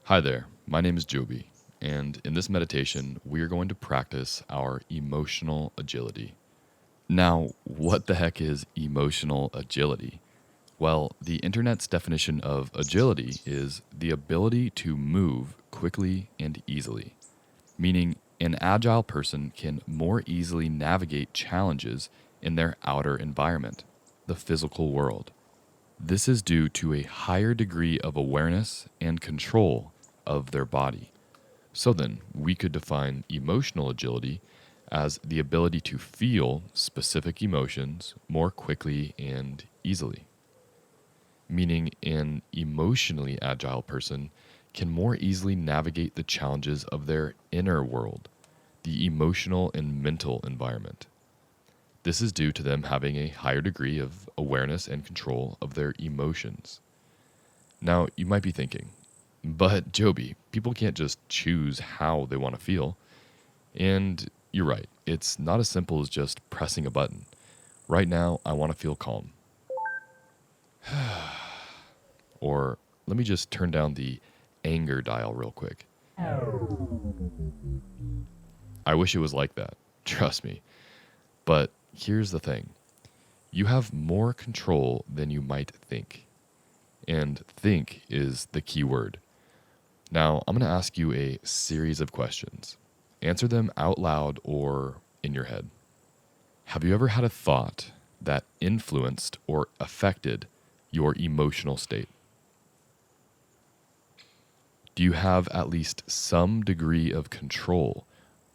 Hi there, my name is Joby, and in this meditation, we are going to practice our emotional agility. Now, what the heck is emotional agility? Well, the internet's definition of agility is the ability to move quickly and easily, meaning an agile person can more easily navigate challenges in their outer environment, the physical world. This is due to a higher degree of awareness and control of their body. So then, we could define emotional agility as the ability to feel specific emotions more quickly and easily, meaning an emotionally agile person can more easily navigate the challenges of their inner world, the emotional and mental environment. This is due to them having a higher degree of awareness and control of their emotions. Now, you might be thinking, but Joby, people can't just choose how they want to feel. And you're right, it's not as simple as just pressing a button. Right now, I want to feel calm. Or let me just turn down the anger dial real quick. I wish it was like that. Trust me. But here's the thing, you have more control than you might think. And think is the key word. Now, I'm going to ask you a series of questions. Answer them out loud or in your head. Have you ever had a thought that influenced or affected your emotional state? Do you have at least some degree of control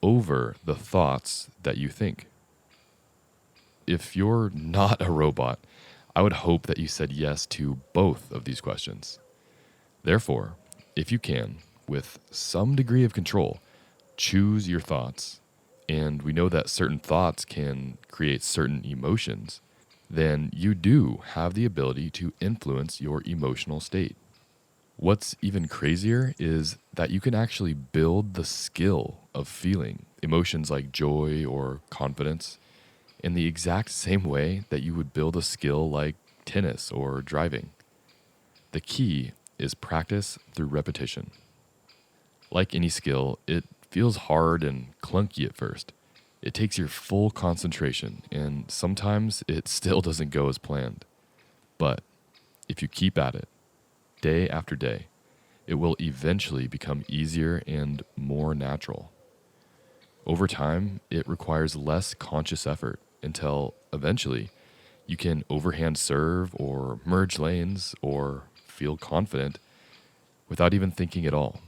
over the thoughts that you think? If you're not a robot, I would hope that you said yes to both of these questions. Therefore, if you can, with some degree of control, choose your thoughts, and we know that certain thoughts can create certain emotions, then you do have the ability to influence your emotional state. What's even crazier is that you can actually build the skill of feeling emotions like joy or confidence in the exact same way that you would build a skill like tennis or driving. The key is practice through repetition. Like any skill, it feels hard and clunky at first. It takes your full concentration, and sometimes it still doesn't go as planned. But if you keep at it, day after day, it will eventually become easier and more natural. Over time, it requires less conscious effort until eventually you can overhand serve or merge lanes or feel confident without even thinking at all.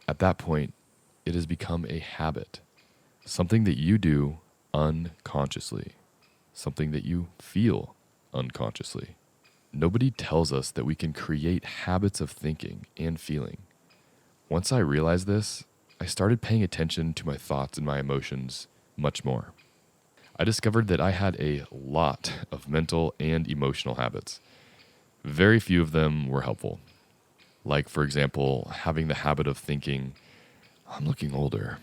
At that point, it has become a habit, something that you do unconsciously, something that you feel unconsciously. Nobody tells us that we can create habits of thinking and feeling. Once I realized this, I started paying attention to my thoughts and my emotions much more. I discovered that I had a lot of mental and emotional habits. Very few of them were helpful. Like, for example, having the habit of thinking, I'm looking older,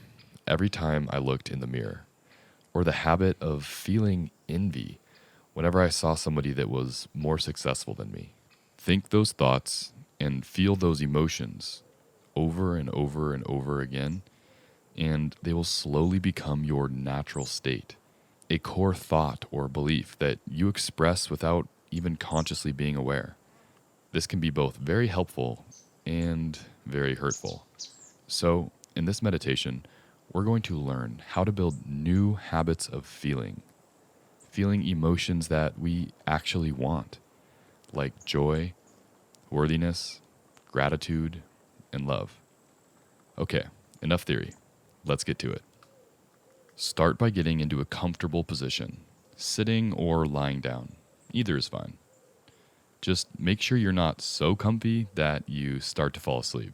every time I looked in the mirror, or the habit of feeling envy whenever I saw somebody that was more successful than me. Think those thoughts and feel those emotions over and over and over again, and they will slowly become your natural state, a core thought or belief that you express without even consciously being aware. This can be both very helpful and very hurtful. So, in this meditation, we're going to learn how to build new habits of feeling emotions that we actually want, like joy, worthiness, gratitude, and love. Okay, enough theory. Let's get to it. Start by getting into a comfortable position, sitting or lying down. Either is fine. Just make sure you're not so comfy that you start to fall asleep.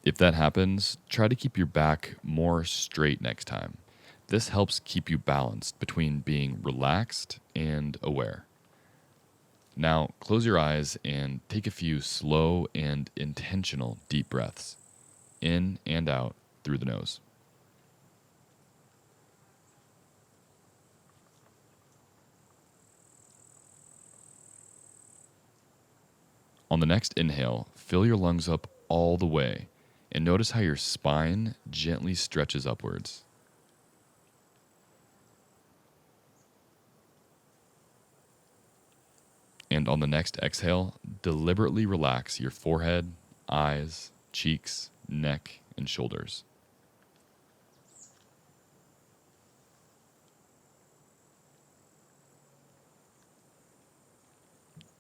If that happens, try to keep your back more straight next time. This helps keep you balanced between being relaxed and aware. Now, close your eyes and take a few slow and intentional deep breaths, in and out through the nose. On the next inhale, fill your lungs up all the way and notice how your spine gently stretches upwards. And on the next exhale, deliberately relax your forehead, eyes, cheeks, neck, and shoulders.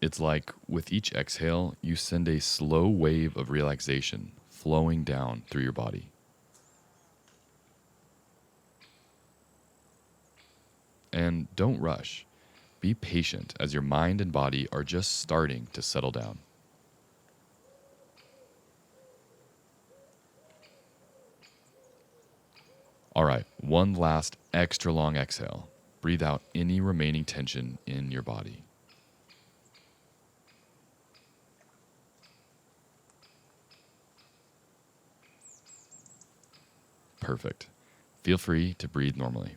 It's like with each exhale, you send a slow wave of relaxation flowing down through your body. And don't rush. Be patient as your mind and body are just starting to settle down. All right, one last extra long exhale. Breathe out any remaining tension in your body. Perfect. Feel free to breathe normally.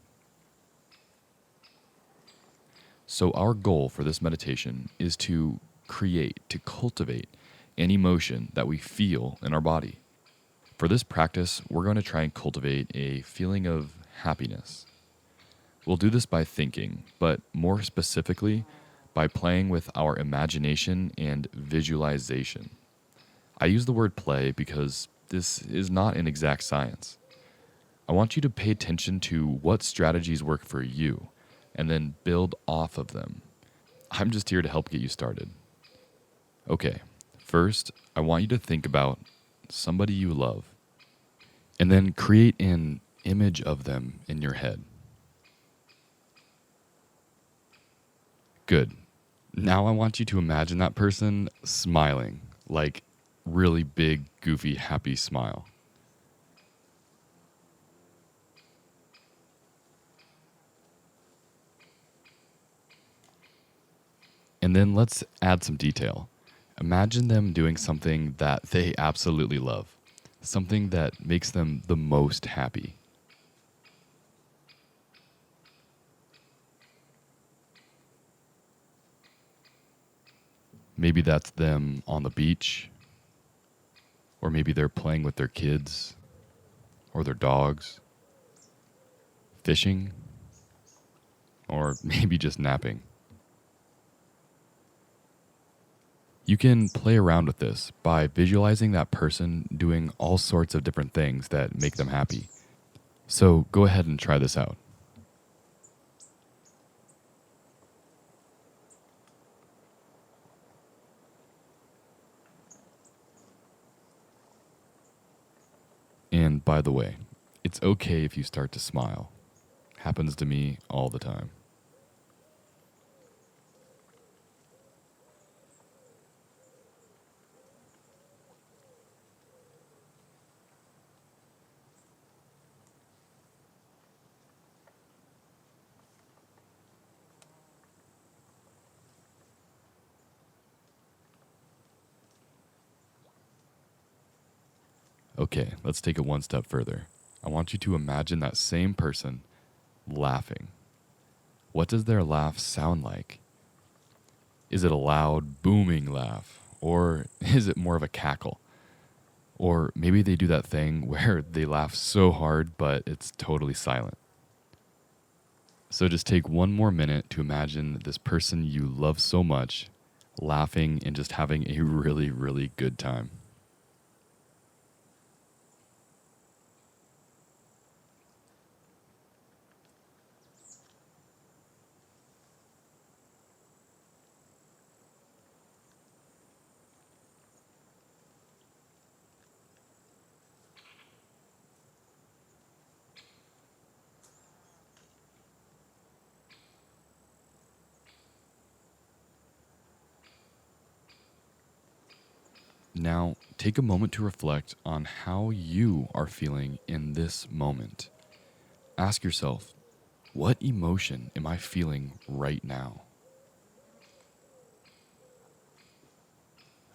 So, our goal for this meditation is to cultivate an emotion that we feel in our body. For this practice, we're going to try and cultivate a feeling of happiness. We'll do this by thinking, but more specifically, by playing with our imagination and visualization. I use the word play because this is not an exact science. I want you to pay attention to what strategies work for you and then build off of them. I'm just here to help get you started. Okay, first, I want you to think about somebody you love and then create an image of them in your head. Good. Now I want you to imagine that person smiling, like really big, goofy, happy smile. And then let's add some detail. Imagine them doing something that they absolutely love, something that makes them the most happy. Maybe that's them on the beach, or maybe they're playing with their kids or their dogs, fishing, or maybe just napping. You can play around with this by visualizing that person doing all sorts of different things that make them happy. So go ahead and try this out. And by the way, it's okay if you start to smile. Happens to me all the time. Okay, let's take it one step further. I want you to imagine that same person laughing. What does their laugh sound like? Is it a loud, booming laugh? Or is it more of a cackle? Or maybe they do that thing where they laugh so hard, but it's totally silent. So just take one more minute to imagine this person you love so much laughing and just having a really, really good time. Now, take a moment to reflect on how you are feeling in this moment. Ask yourself, what emotion am I feeling right now?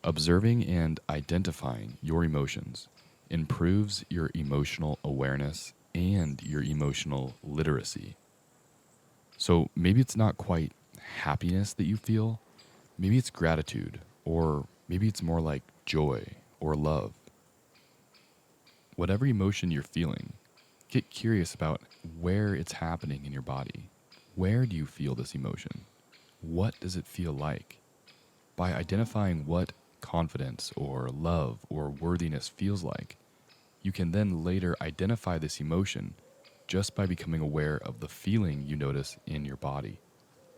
Observing and identifying your emotions improves your emotional awareness and your emotional literacy. So maybe it's not quite happiness that you feel, maybe it's gratitude, or maybe it's more like joy or love. Whatever emotion you're feeling, get curious about where it's happening in your body. Where do you feel this emotion? What does it feel like? By identifying what confidence or love or worthiness feels like, you can then later identify this emotion just by becoming aware of the feeling you notice in your body.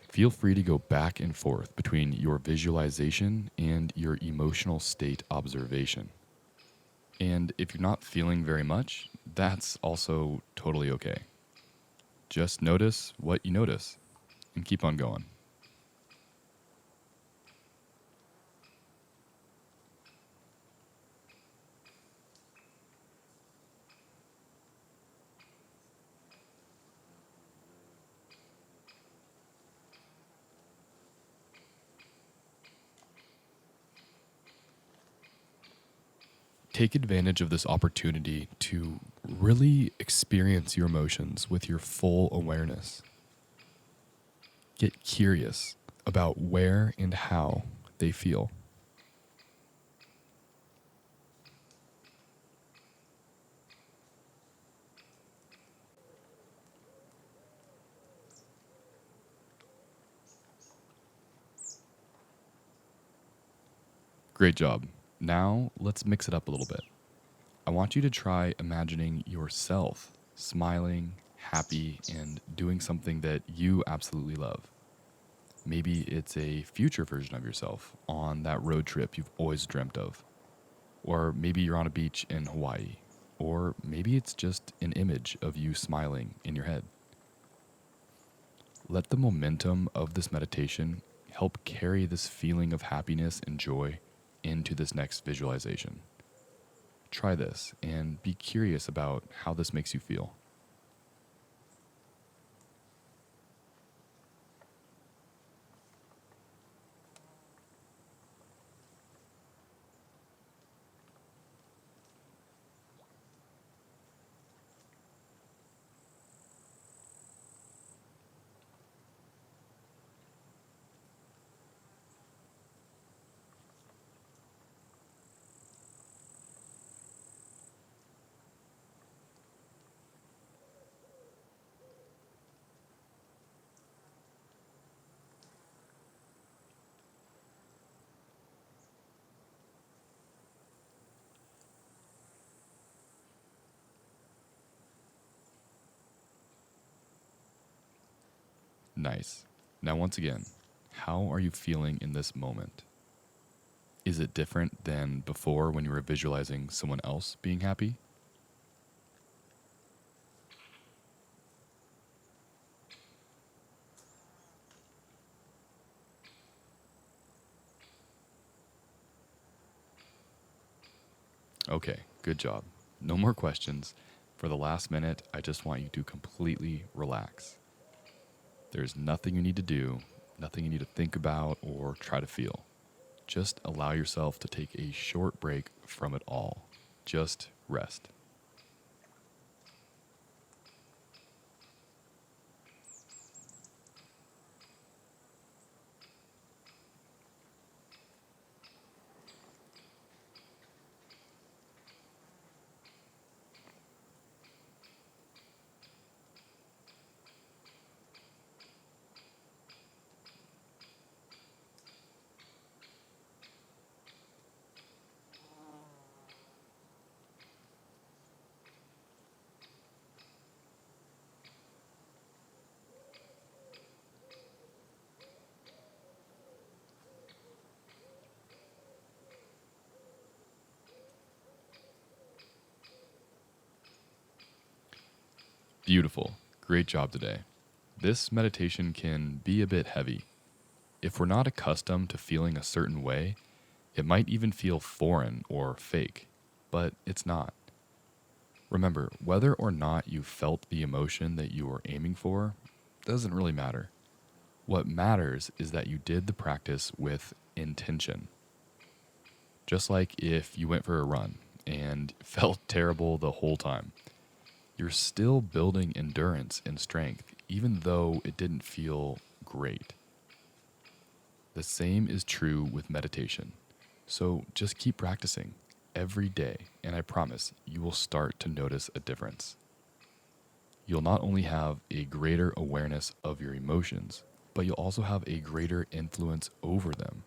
Feel free to go back and forth between your visualization and your emotional state observation. And if you're not feeling very much, that's also totally okay. Just notice what you notice and keep on going. Take advantage of this opportunity to really experience your emotions with your full awareness. Get curious about where and how they feel. Great job. Now let's mix it up a little bit. I want you to try imagining yourself smiling, happy, and doing something that you absolutely love. Maybe it's a future version of yourself on that road trip you've always dreamt of. Or maybe you're on a beach in Hawaii. Or maybe it's just an image of you smiling in your head. Let the momentum of this meditation help carry this feeling of happiness and joy into this next visualization. Try this and be curious about how this makes you feel. Nice. Now, once again, how are you feeling in this moment? Is it different than before when you were visualizing someone else being happy? Okay, good job. No more questions. For the last minute, I just want you to completely relax. There's nothing you need to do, nothing you need to think about or try to feel. Just allow yourself to take a short break from it all. Just rest. Beautiful. Great job today. This meditation can be a bit heavy. If we're not accustomed to feeling a certain way, it might even feel foreign or fake, but it's not. Remember, whether or not you felt the emotion that you were aiming for doesn't really matter. What matters is that you did the practice with intention. Just like if you went for a run and felt terrible the whole time, you're still building endurance and strength, even though it didn't feel great. The same is true with meditation. So just keep practicing. every day, and I promise you will start to notice a difference. You'll not only have a greater awareness of your emotions, but you'll also have a greater influence over them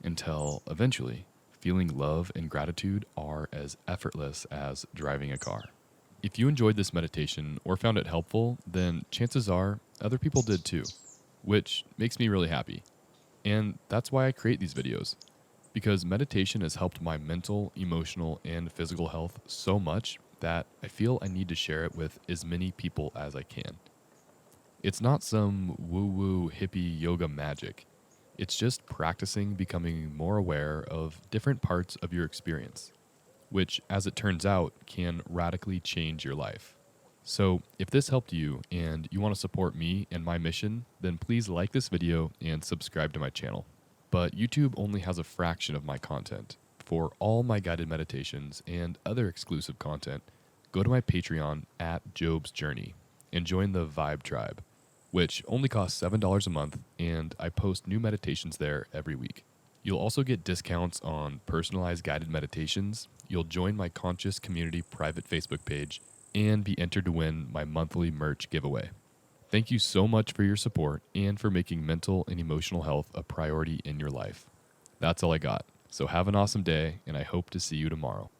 until eventually feeling love and gratitude are as effortless as driving a car. If you enjoyed this meditation or found it helpful, then chances are other people did too, which makes me really happy. And that's why I create these videos, because meditation has helped my mental, emotional, and physical health so much that I feel I need to share it with as many people as I can. It's not some woo-woo hippie yoga magic. It's just practicing becoming more aware of different parts of your experience, which, as it turns out, can radically change your life. So, if this helped you and you want to support me and my mission, then please like this video and subscribe to my channel. But YouTube only has a fraction of my content. For all my guided meditations and other exclusive content, go to my Patreon at Job's Journey and join the Vibe Tribe, which only costs $7 a month, and I post new meditations there every week. You'll also get discounts on personalized guided meditations. You'll join my Conscious Community private Facebook page and be entered to win my monthly merch giveaway. Thank you so much for your support and for making mental and emotional health a priority in your life. That's all I got. So have an awesome day, and I hope to see you tomorrow.